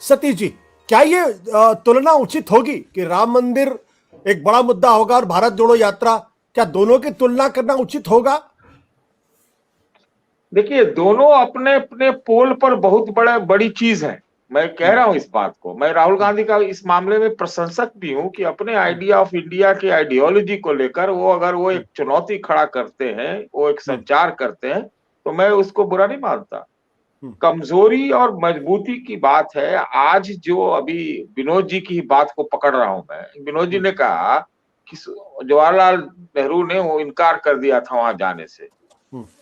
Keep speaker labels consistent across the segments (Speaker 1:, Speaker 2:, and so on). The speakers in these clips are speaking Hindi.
Speaker 1: सतीश जी, क्या ये तुलना उचित होगी कि राम मंदिर एक बड़ा मुद्दा होगा और भारत जोड़ो यात्रा, क्या दोनों की तुलना करना उचित होगा?
Speaker 2: देखिए, दोनों अपने अपने पोल पर बहुत बड़ी चीज है। मैं कह रहा हूं इस बात को, मैं राहुल गांधी का इस मामले में प्रशंसक भी हूं कि अपने आइडिया ऑफ इंडिया के आइडियोलॉजी को लेकर वो अगर वो एक चुनौती खड़ा करते हैं, वो एक संचार करते हैं, तो मैं उसको बुरा नहीं मानता। कमजोरी और मजबूती की बात है। आज जो अभी विनोद जी की बात को पकड़ रहा हूं मैं, विनोद जी ने कहा कि जवाहरलाल नेहरू ने वो इनकार कर दिया था वहां जाने से,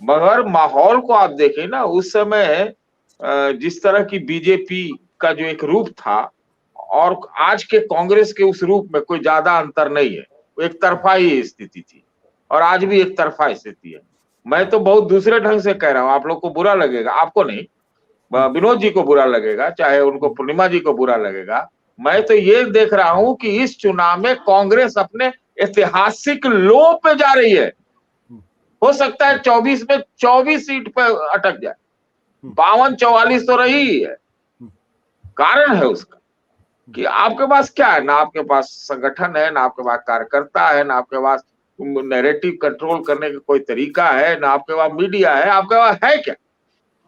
Speaker 2: मगर माहौल को आप देखें ना, उस समय जिस तरह की बीजेपी का जो एक रूप था और आज के कांग्रेस के उस रूप में कोई ज्यादा अंतर नहीं है। एक तरफा ही स्थिति थी और आज भी एक तरफा स्थिति है। मैं तो बहुत दूसरे ढंग से कह रहा हूं, आप लोग को बुरा लगेगा, आपको नहीं, विनोद जी को बुरा लगेगा, चाहे उनको पूर्णिमा जी को बुरा लगेगा। मैं तो ये देख रहा हूं कि इस चुनाव में कांग्रेस अपने ऐतिहासिक लो पे जा रही है। हो सकता है 24 में 24 सीट पर अटक जाए, 52-44 तो रही है। कारण है उसका कि आपके पास क्या है, ना आपके पास संगठन है, ना आपके पास कार्यकर्ता है, ना आपके पास नैरेटिव कंट्रोल करने का कोई तरीका है, ना आपके पास मीडिया है, आपके पास है क्या?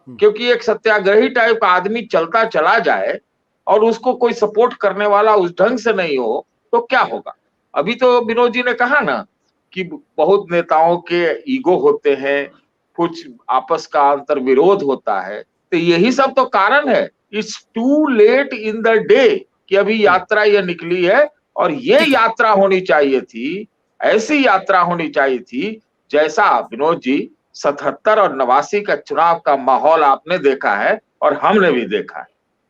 Speaker 2: क्योंकि एक सत्याग्रही टाइप का आदमी चलता चला जाए और उसको कोई सपोर्ट करने वाला उस ढंग से नहीं हो तो क्या होगा? अभी तो विनोद जी ने कहा ना कि बहुत नेताओं के ईगो होते हैं, कुछ आपस का अंतर विरोध होता है, तो यही सब तो कारण है। It's too late in the day कि अभी यात्रा ये निकली है और ये यात्रा होनी चाहिए थी, ऐसी यात्रा होनी चाहिए थी जैसा विनोद जी 77 और 89 का चुनाव का माहौल आपने देखा है और हमने भी देखा है।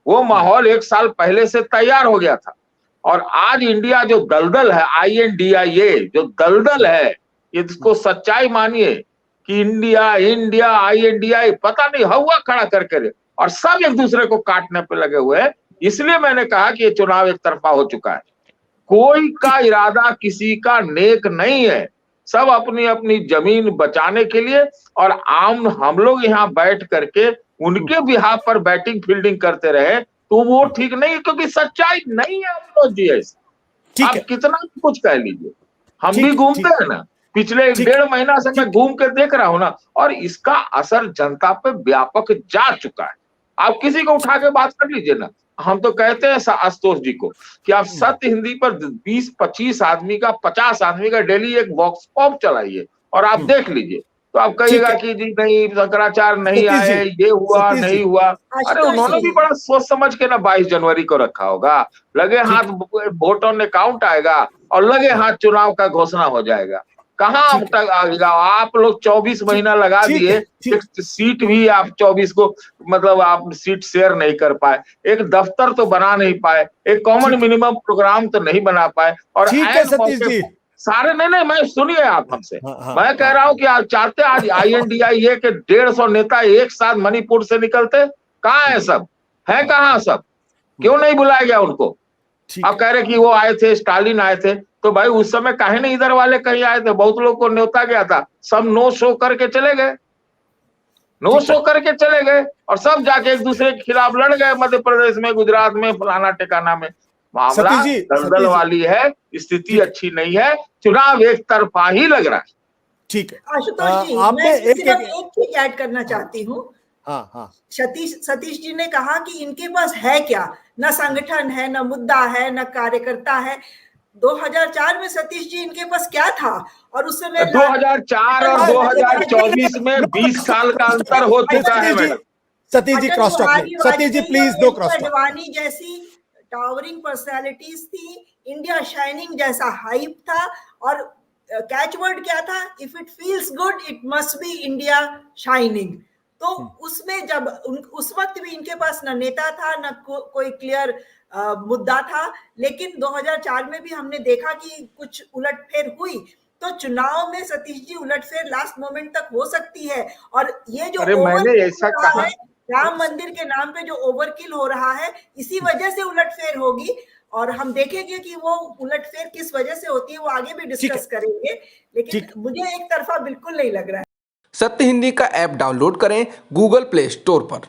Speaker 2: वो माहौल एक साल पहले से तैयार हो गया था और आज इंडिया जो दलदल है, INDIA जो दलदल है, इसको सच्चाई मानिए कि इंडिया इंडिया INDI पता नहीं हुआ खड़ा करके और सब एक दूसरे को काटने पे लगे हुए हैं। इसलिए मैंने कहा कि ये चुनाव एक तरफा हो चुका है। कोई का इरादा किसी का नेक नहीं है, सब अपनी अपनी जमीन बचाने के लिए और आम हम लोग यहाँ बैठ करके उनके बिहाफ पर बैटिंग फील्डिंग करते रहे तो वो ठीक नहीं है, क्योंकि सच्चाई नहीं है विनोद जी ऐसी। आप कितना कुछ कह लीजिए, हम भी घूमते हैं ना, पिछले 1.5 महीना से मैं घूम के देख रहा हूं ना, और इसका असर जनता पे व्यापक जा चुका है। आप किसी को उठा के बात कर लीजिए ना, हम तो कहते हैं आशुतोष जी को कि आप सत्य हिंदी पर 20-25 आदमी का 50 आदमी का डेली एक बॉक्स पॉप चलाइए और आप देख लीजिए, तो आप कहिएगा कि जी नहीं शंकराचार्य नहीं आए, ये हुआ नहीं हुआ। अरे उन्होंने भी बड़ा सोच समझ के ना 22 जनवरी को रखा होगा, लगे हाथ वोट ऑन अकाउंट आएगा और लगे हाथ चुनाव का घोषणा हो जाएगा। कहाँ तक आएगा? आप लोग 24 महीना लगा दिए, एक सीट भी आप 24 को मतलब आप सीट शेयर नहीं कर पाए, एक दफ्तर तो बना नहीं पाए, एक कॉमन मिनिमम प्रोग्राम तो नहीं बना पाए और सारे नहीं, मैं सुनिए आप हमसे, मैं कह रहा हूं कि आप चाहते आज INDIA के 150 नेता एक साथ मणिपुर से निकलते, कहाँ है सब? है कहाँ सब? क्यों नहीं बुलाया गया उनको? आप कह रहे कि वो आए थे, स्टालिन आए थे, तो भाई उस समय काहे नहीं इधर वाले कहीं आए थे? बहुत लोग को न्योता गया था, सब नो शो करके चले गए, नो शो करके चले गए और सब जाके एक दूसरे के खिलाफ लड़ गए मध्य प्रदेश में, गुजरात में, फलाना टिकाना में। मामला दलदल वाली है, स्थिति अच्छी नहीं है, चुनाव एक तरफा ही लग रहा है।
Speaker 3: ठीक है आशुतोष जी, मैं सिर्फ एक चीज ऐड करना चाहती हूँ। सतीश जी ने कहा कि इनके पास है क्या, ना संगठन है, ना मुद्दा है, ना कार्यकर्ता है। 2004 में सतीश जी इनके पास क्या था? और उस समय
Speaker 2: 2004 और 2024 में 20 साल का अंतर हो चुका है madam.
Speaker 1: Satish ji cross talk, Satish ji please दो क्रॉस टॉक।
Speaker 3: अडवाणी जैसी टावरिंग पर्सनालिटीज थी, इंडिया शाइनिंग जैसा हाइप था और कैचवर्ड क्या था? If it feels good it must be India shining. तो उसमें जब उस वक्त भी इनके पास न नेता था, न कोई क्लियर मुद्दा था, लेकिन 2004 में भी हमने देखा कि कुछ उलटफेर हुई। तो चुनाव में सतीश जी उलटफेर लास्ट मोमेंट तक हो सकती है और ये जो
Speaker 2: मैंने ऐसा कहा है,
Speaker 3: राम मंदिर के नाम पे जो ओवरकिल हो रहा है, इसी वजह से उलटफेर होगी और हम देखेंगे कि वो उलटफेर किस वजह से होती है, वो आगे भी डिस्कस करेंगे, लेकिन मुझे एक तरफा बिल्कुल नहीं लग रहा है।
Speaker 4: सत्य हिंदी का ऐप डाउनलोड करें गूगल प्ले स्टोर पर।